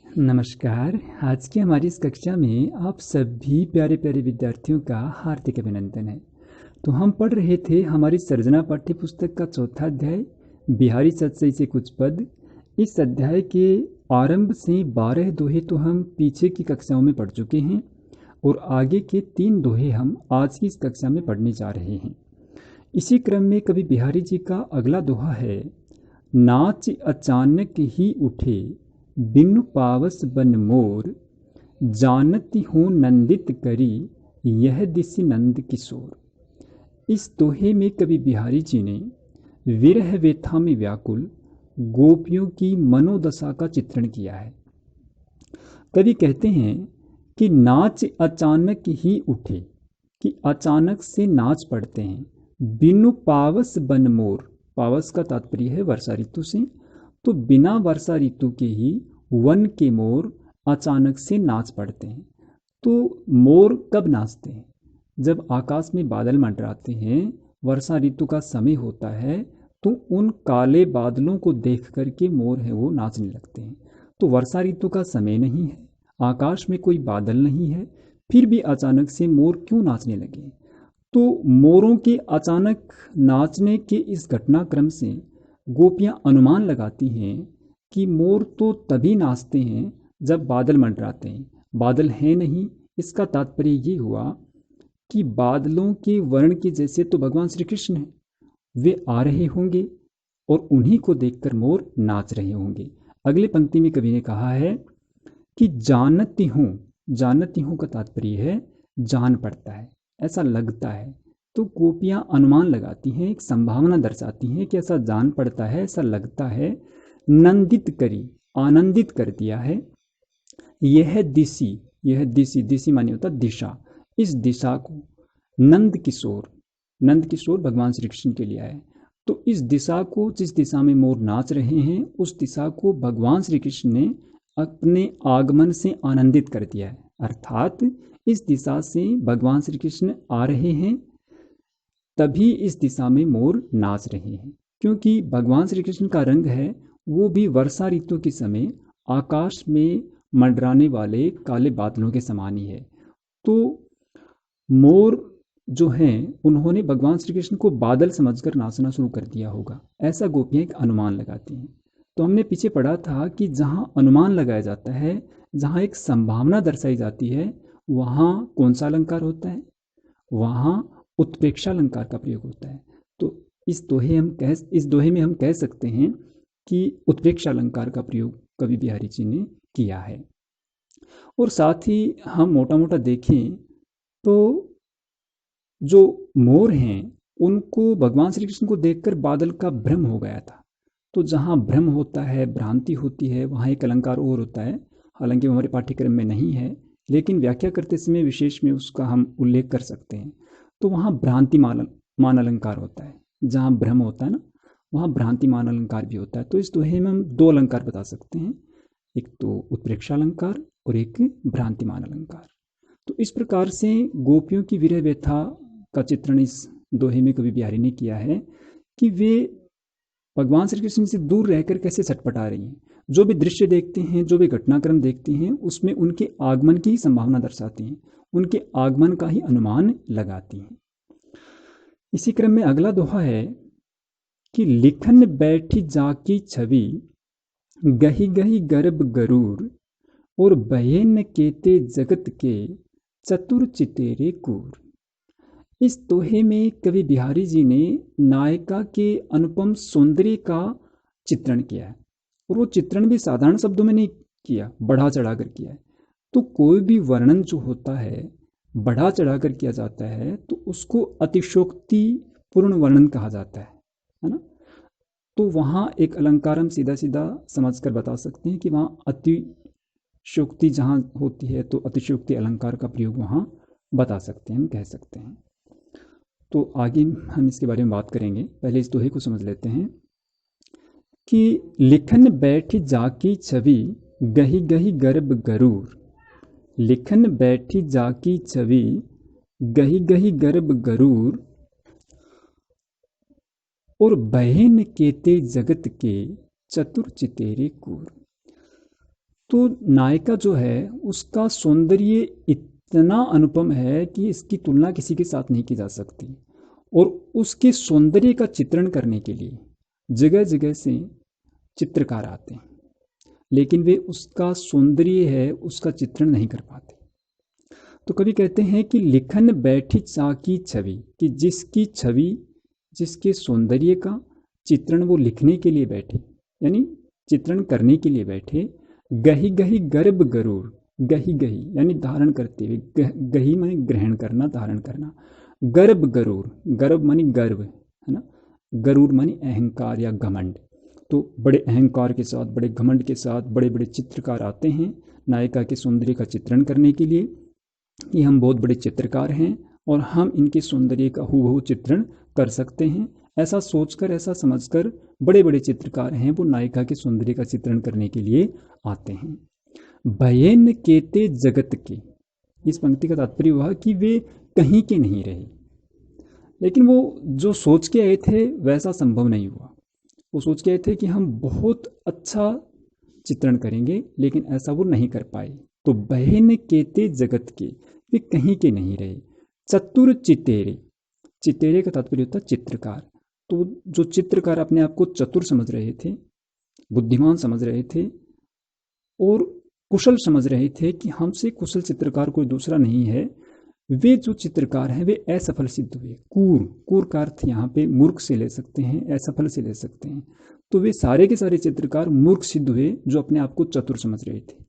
नमस्कार। आज की हमारी इस कक्षा में आप सभी प्यारे प्यारे विद्यार्थियों का हार्दिक अभिनंदन है। तो हम पढ़ रहे थे हमारी सर्जना पाठ्य पुस्तक का चौथा अध्याय बिहारी सतसई से कुछ पद। इस अध्याय के आरंभ से 12 दोहे तो हम पीछे की कक्षाओं में पढ़ चुके हैं और आगे के 3 दोहे हम आज की इस कक्षा में पढ़ने जा रहे हैं। इसी क्रम में कवि बिहारी जी का अगला दोहा है, नाच अचानक ही उठे बिनु पावस बन मोर, जानती हूँ नंदित करी यह दिसि नंद किशोर। इस दोहे में कवि बिहारी जी ने विरह व्यथा में व्याकुल गोपियों की मनोदशा का चित्रण किया है। कवि कहते हैं कि नाच अचानक ही उठे, कि अचानक से नाच पड़ते हैं। बिनु पावस बन मोर, पावस का तात्पर्य है वर्षा ऋतु से, तो बिना वर्षा ऋतु के ही वन के मोर अचानक से नाच पड़ते हैं। तो मोर कब नाचते हैं? जब आकाश में बादल मंडराते हैं, वर्षा ऋतु का समय होता है, तो उन काले बादलों को देख करके मोर है वो नाचने लगते हैं। तो वर्षा ऋतु का समय नहीं है, आकाश में कोई बादल नहीं है, फिर भी अचानक से मोर क्यों नाचने लगे? तो मोरों के अचानक नाचने के इस घटनाक्रम से गोपियां अनुमान लगाती हैं कि मोर तो तभी नाचते हैं जब बादल मंडराते हैं। बादल हैं नहीं, इसका तात्पर्य ये हुआ कि बादलों के वर्ण के जैसे तो भगवान श्री कृष्ण हैं, वे आ रहे होंगे और उन्हीं को देखकर मोर नाच रहे होंगे। अगले पंक्ति में कवि ने कहा है कि जानती हूँ का तात्पर्य है जान पड़ता है, ऐसा लगता है। तो गोपियां अनुमान लगाती हैं, एक संभावना दर्शाती हैं कि ऐसा जान पड़ता है, ऐसा लगता है। नंदित करी, आनंदित कर दिया है। यह दिशि दिशि माने होता दिशा, इस दिशा को नंद किशोर भगवान श्री कृष्ण के लिए आए। तो इस दिशा को, जिस दिशा में मोर नाच रहे हैं, उस दिशा को भगवान श्री कृष्ण ने अपने आगमन से आनंदित कर दिया है। अर्थात इस दिशा से भगवान श्री कृष्ण आ रहे हैं, तभी इस दिशा में मोर नाच रहे हैं। क्योंकि भगवान श्री कृष्ण का रंग है वो भी वर्षा ऋतु के समय आकाश में मंडराने वाले काले बादलों के समान ही है। तो मोर जो हैं उन्होंने भगवान श्री कृष्ण को बादल समझकर नाचना शुरू कर दिया होगा, ऐसा गोपियां एक अनुमान लगाती हैं। तो हमने पीछे पढ़ा था कि जहां अनुमान लगाया जाता है, जहां एक संभावना दर्शाई जाती है, वहां कौन सा अलंकार होता है? वहां उत्प्रेक्षा अलंकार का प्रयोग होता है। तो इस दोहे में हम कह सकते हैं कि उत्प्रेक्षा अलंकार का प्रयोग कवि बिहारी जी ने किया है। और साथ ही हम मोटा मोटा देखें तो जो मोर हैं उनको भगवान श्री कृष्ण को देखकर बादल का भ्रम हो गया था। तो जहाँ भ्रम होता है, भ्रांति होती है, वहाँ एक अलंकार और होता है। हालांकि वो हमारे पाठ्यक्रम में नहीं है, लेकिन व्याख्या करते समय विशेष में उसका हम उल्लेख कर सकते हैं। तो वहाँ भ्रांति मान अलंकार होता है। जहाँ भ्रम होता है ना, वहाँ भ्रांति मान अलंकार भी होता है। तो इस दोहे में हम 2 अलंकार बता सकते हैं, एक तो उत्प्रेक्षा अलंकार और एक भ्रांतिमान अलंकार। तो इस प्रकार से गोपियों की विरह व्यथा का चित्रण इस दोहे में कवि बिहारी ने किया है कि वे भगवान श्री कृष्ण से दूर रहकर कैसे छटपटा रही हैं। जो भी दृश्य देखते हैं, जो भी घटनाक्रम देखते हैं, उसमें उनके आगमन की संभावना दर्शाती हैं, उनके आगमन का ही अनुमान लगाती हैं। इसी क्रम में अगला दोहा है कि लिखन बैठी जाकी छवि, गही गही गर्भ गरूर, और बहे न केते जगत के चतुर चितेरे कूर। इस दोहे में कवि बिहारी जी ने नायिका के अनुपम सौंदर्य का चित्रण किया है, और वो चित्रण भी साधारण शब्दों में नहीं किया, बढ़ा चढ़ाकर किया है। तो कोई भी वर्णन जो होता है बढ़ा चढ़ाकर किया जाता है तो उसको अतिशोक्ति पूर्ण वर्णन कहा जाता है ना। तो वहाँ एक अलंकार हम सीधा सीधा समझकर बता सकते हैं कि वहाँ अतिशोक्ति जहाँ होती है तो अतिशयोक्ति अलंकार का प्रयोग वहाँ बता सकते हैं, हम कह सकते हैं। तो आगे हम इसके बारे में बात करेंगे, पहले इस दोहे को समझ लेते हैं कि लिखन बैठी जाकी छवि, गही गही गर्भ गरूर। लिखन बैठी जाकी छवि, गही गही गर्भ गरूर, और बहे न केते जगत के चतुर चितेरे कूर। तो नायिका जो है उसका सौंदर्य इतना अनुपम है कि इसकी तुलना किसी के साथ नहीं की जा सकती, और उसके सौंदर्य का चित्रण करने के लिए जगह जगह से चित्रकार आते हैं, लेकिन वे उसका सौंदर्य है उसका चित्रण नहीं कर पाते। तो कवि कहते हैं कि लिखन बैठी चाकी छवि, कि जिसकी छवि, जिसके सौंदर्य का चित्रण वो लिखने के लिए बैठे, यानी चित्रण करने के लिए बैठे, गही गही गर्भ गरूर, गही गही यानी धारण करते हुए, गही माने ग्रहण करना, धारण करना, गर्भ गरूर, गर्भ मानी गर्व है ना, गरूर मानी अहंकार या घमंड। तो बड़े अहंकार के साथ, बड़े घमंड के साथ बड़े बड़े चित्रकार आते हैं नायिका के सौंदर्य का चित्रण करने के लिए, कि हम बहुत बड़े चित्रकार हैं और हम इनके सौंदर्य का हूबहू चित्रण कर सकते हैं। ऐसा सोचकर, ऐसा समझकर बड़े बड़े चित्रकार हैं वो नायिका के सौंदर्य का चित्रण करने के लिए आते हैं। भयेन केते जगत के, इस पंक्ति का तात्पर्य हुआ कि वे कहीं के नहीं रहे, लेकिन वो जो सोच के आए थे वैसा संभव नहीं हुआ। वो सोच के आए थे कि हम बहुत अच्छा चित्रण करेंगे, लेकिन ऐसा वो नहीं कर पाए। तो बहन केते जगत के, वे कहीं के नहीं रहे। चतुर चितेरे, चितेरे का तात्पर्य होता है चित्रकार। तो जो चित्रकार अपने आप को चतुर समझ रहे थे, बुद्धिमान समझ रहे थे और कुशल समझ रहे थे कि हमसे कुशल चित्रकार कोई दूसरा नहीं है, वे जो चित्रकार हैं वे असफल सिद्ध हुए। कूर, कूर का अर्थ यहाँ पे मूर्ख से ले सकते हैं, असफल से ले सकते हैं। तो वे सारे के सारे चित्रकार मूर्ख सिद्ध हुए जो अपने आप को चतुर समझ रहे थे।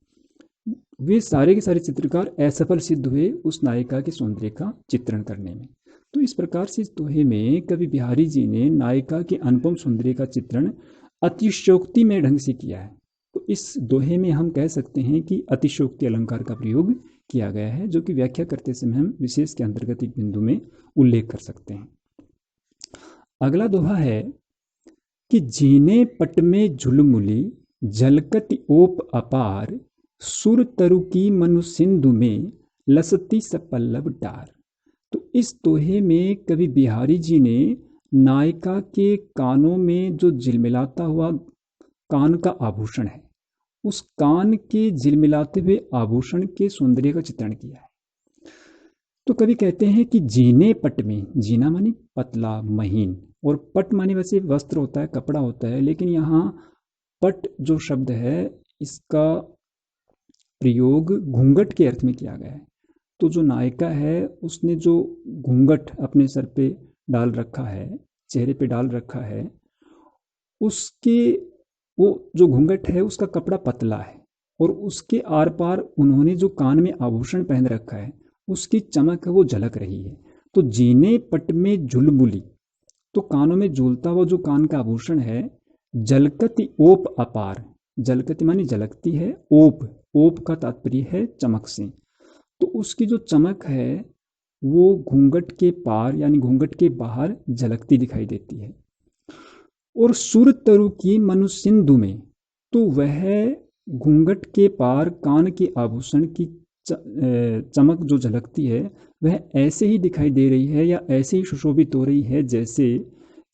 वे सारे के सारे चित्रकार असफल सिद्ध हुए उस नायिका के सौंदर्य का चित्रण करने में। तो इस प्रकार से इस दोहे में कवि बिहारी जी ने नायिका के अनुपम सौंदर्य का चित्रण अतिशयोक्ति में ढंग से किया है। तो इस दोहे में हम कह सकते हैं कि अतिशयोक्ति अलंकार का प्रयोग किया गया है, जो कि व्याख्या करते समय हम विशेष के अंतर्गत एक बिंदु में उल्लेख कर सकते हैं। अगला दोहा है कि जीने पट में झुलमुली, झलकती ओप अपार, सुर तरु की मनु सिंधु में, लसती सपल्लव डार। तो इस दोहे में कवि बिहारी जी ने नायिका के कानों में जो झिलमिलाता हुआ कान का आभूषण है, उस कान के झिलमिलाते हुए आभूषण के सौंदर्य का चित्रण किया है। तो कवि कहते हैं कि जीने पट में, जीना मानी पतला महीन, और पट मानी वैसे वस्त्र होता है, कपड़ा होता है, लेकिन यहाँ पट जो शब्द है इसका प्रयोग घूंघट के अर्थ में किया गया है। तो जो नायिका है उसने जो घूंघट अपने सर पे डाल रखा है, चेहरे पे डाल रखा है, उसके वो जो घूंघट है उसका कपड़ा पतला है, और उसके आर पार उन्होंने जो कान में आभूषण पहन रखा है उसकी चमक है वो झलक रही है। तो जीने पट में झुलमुली, तो कानों में झूलता हुआ जो कान का आभूषण है, झलकती ओप अपार, झलकती मानी झलकती है, ओप, ओप का तात्पर्य है चमक से। तो उसकी जो चमक है वो घूंघट के पार यानी घूंघट के बाहर झलकती दिखाई देती है। और सुर तरु की मनु सिंधु में, तो वह घूंघट के पार कान के आभूषण की चमक जो झलकती है वह ऐसे ही दिखाई दे रही है या ऐसे ही सुशोभित हो रही है जैसे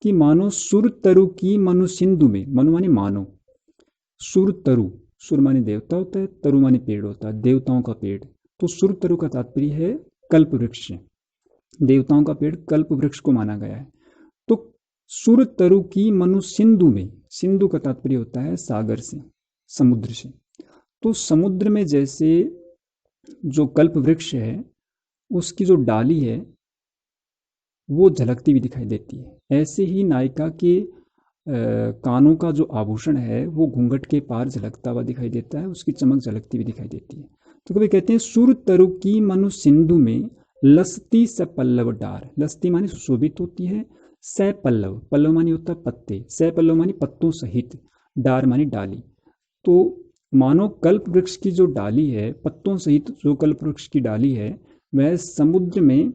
कि मानो सुर तरु की मनु सिंधु में, मनु माने मानो, सुर तरु, सुर माने देवता होता है, तरु माने पेड़ होता है, देवताओं का पेड़। तो सुर तरु का तात्पर्य है कल्प वृक्ष, देवताओं का पेड़ कल्प वृक्ष को माना गया है। तो सुर तरु की मनु सिंधु में, सिंधु का तात्पर्य होता है सागर से, समुद्र से। तो समुद्र में जैसे जो कल्प वृक्ष है उसकी जो डाली है वो झलकती हुई दिखाई देती है, ऐसे ही नायिका के कानों का जो आभूषण है वो घूंघट के पार झलकता हुआ दिखाई देता है, उसकी चमक झलकती हुई दिखाई देती है। तो कभी कहते हैं सुर तरु की मनु सिंधु में, लसती सपल्लव डार, लसती मानी सुशोभित होती है, सपल्लव, पल्लव मानी होता है पत्ते, सपल्लव मानी पत्तों सहित, डार मानी डाली। तो मानो कल्प वृक्ष की जो डाली है, पत्तों सहित जो कल्प वृक्ष की डाली है वह समुद्र में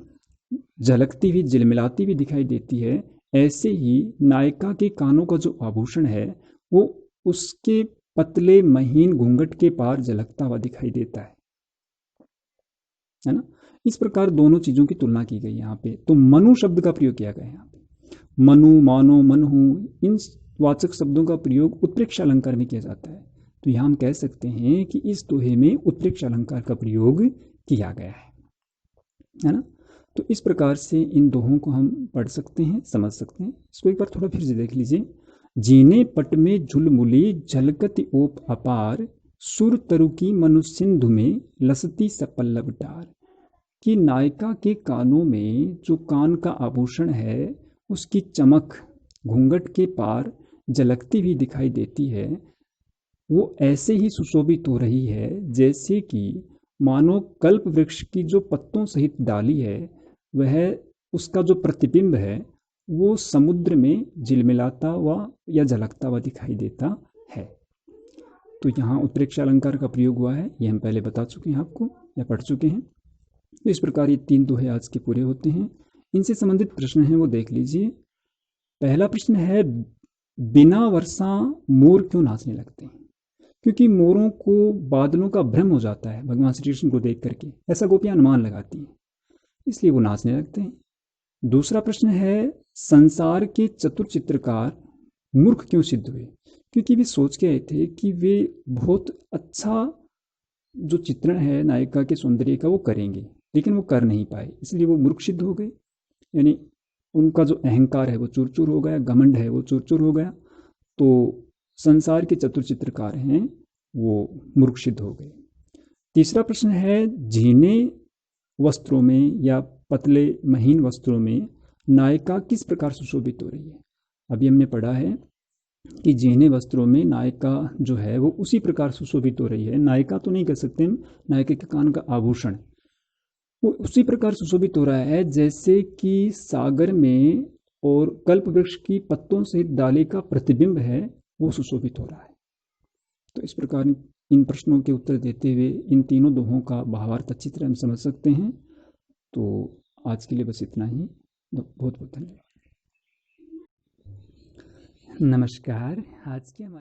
झलकती हुई झिलमिलाती हुई दिखाई देती है, ऐसे ही नायिका के कानों का जो आभूषण है वो उसके पतले महीन घूंघट के पार झलकता हुआ दिखाई देता है ना। इस प्रकार दोनों चीजों की तुलना की गई यहाँ पे। तो मनु शब्द का प्रयोग किया गया है यहाँ पे। मनु, मानो, मनहु, इन वाचक शब्दों का प्रयोग उत्प्रेक्षा अलंकार में किया जाता है। तो यहाँ हम कह सकते हैं कि इस दोहे में उत्प्रेक्षा अलंकार का प्रयोग किया गया है ना। तो इस प्रकार से इन दोहों को हम पढ़ सकते हैं, समझ सकते हैं। इसको एक बार थोड़ा फिर से देख लीजिए। जीने पट में झुलमुली झलकती ओप अपार, सुर तरु की मनुष्य सिंधु में लसती सपल्लव डार। कि नायिका के कानों में जो कान का आभूषण है उसकी चमक घूंघट के पार झलकती हुई दिखाई देती है, वो ऐसे ही सुशोभित हो रही है जैसे कि मानो कल्प वृक्ष की जो पत्तों सहित डाली है वह उसका जो प्रतिबिंब है वो समुद्र में झिलमिलाता हुआ या झलकता हुआ दिखाई देता है। तो यहाँ उत्प्रेक्षा अलंकार का प्रयोग हुआ है, ये हम पहले बता चुके हैं आपको या पढ़ चुके हैं। तो इस प्रकार ये 3 दोहे आज के पूरे होते हैं। इनसे संबंधित प्रश्न हैं वो देख लीजिए। पहला प्रश्न है, बिना वर्षा मोर क्यों नाचने लगते हैं? क्योंकि मोरों को बादलों का भ्रम हो जाता है भगवान श्री कृष्ण को देख करके, ऐसा गोपियां अनुमान लगाती हैं, इसलिए वो नाचने लगते हैं। दूसरा प्रश्न है, संसार के चतुर चित्रकार मूर्ख क्यों सिद्ध हुए? क्योंकि वे सोच के आए थे कि वे बहुत अच्छा जो चित्रण है नायिका के सौंदर्य का वो करेंगे, लेकिन वो कर नहीं पाए, इसलिए वो मूर्ख सिद्ध हो गए। यानी उनका जो अहंकार है वो चूर चूर हो गया, घमंड है वो चूर चूर हो गया। तो संसार के चतुर चित्रकार हैं वो मूर्ख सिद्ध हो गए। तीसरा प्रश्न है, झीने वस्त्रों में या पतले महीन वस्त्रों में नायिका किस प्रकार सुशोभित हो रही है? अभी हमने पढ़ा है कि झीने वस्त्रों में नायिका जो है वो उसी प्रकार सुशोभित हो रही है। नायिका तो नहीं कह सकते हम, नायिका के कान का आभूषण वो उसी प्रकार सुशोभित हो रहा है जैसे कि सागर में और कल्प वृक्ष की पत्तों से डाली का प्रतिबिंब है वो सुशोभित हो रहा है। तो इस प्रकार इन प्रश्नों के उत्तर देते हुए इन तीनों दोहों का भावार्थ अच्छी तरह हम समझ सकते हैं। तो आज के लिए बस इतना ही। बहुत बहुत धन्यवाद। नमस्कार। आज के